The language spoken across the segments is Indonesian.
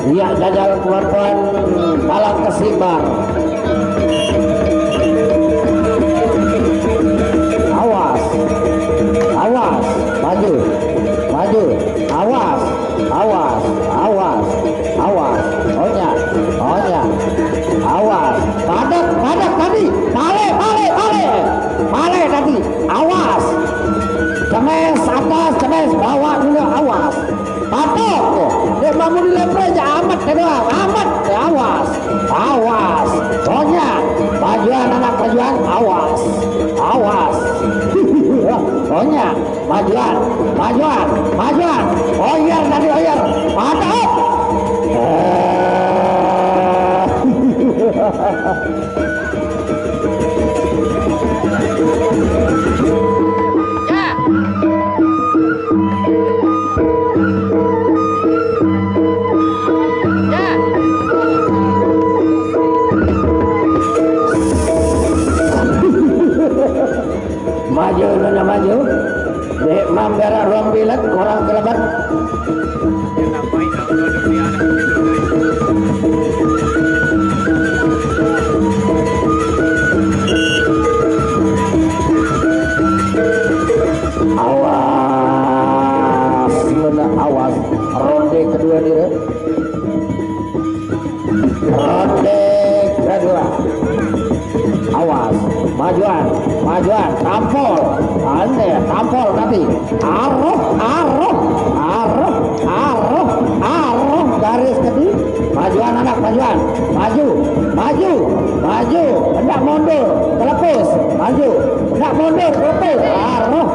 Iya jajal keluar-keluar palang kesimbar. Awas, awas, maju, maju, awas, awas, awas, awas, ohnya, ohnya, awas, padat, padat tadi, pale, pale, pale, pale tadi, awas, cemes atas, cemes bawah dulu, awas, patok, dia bangun di leper aja amat, doang, amat, awas, awas, ohnya, majuan anak majuan, awas, awas. Ohnya, majuan, majuan, majuan, oyer tadi oyer, patok. Maju nona maju dek mambara ruang bilet orang kelebat awas nona awas ronde kedua dia ronde kedua awas majuan majuan tampol ande tampol nanti arah arah arah arah arah garis tadi majuan anak majuan maju maju maju hendak mundur kelepis maju hendak mundur kelepis arah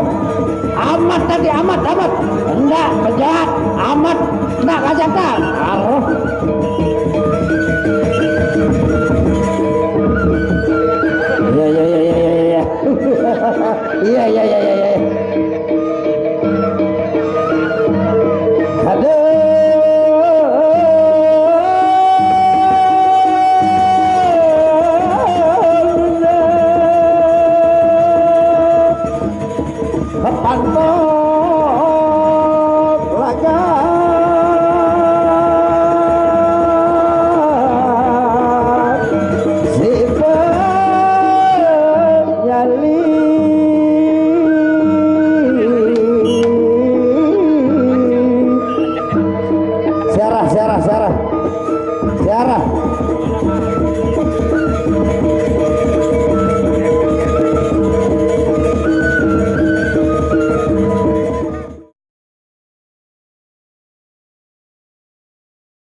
amat tadi amat amat hendak penjahat amat hendak kajatan arah iya iya iya iya iya aduh kepantok laga si penyali Sarah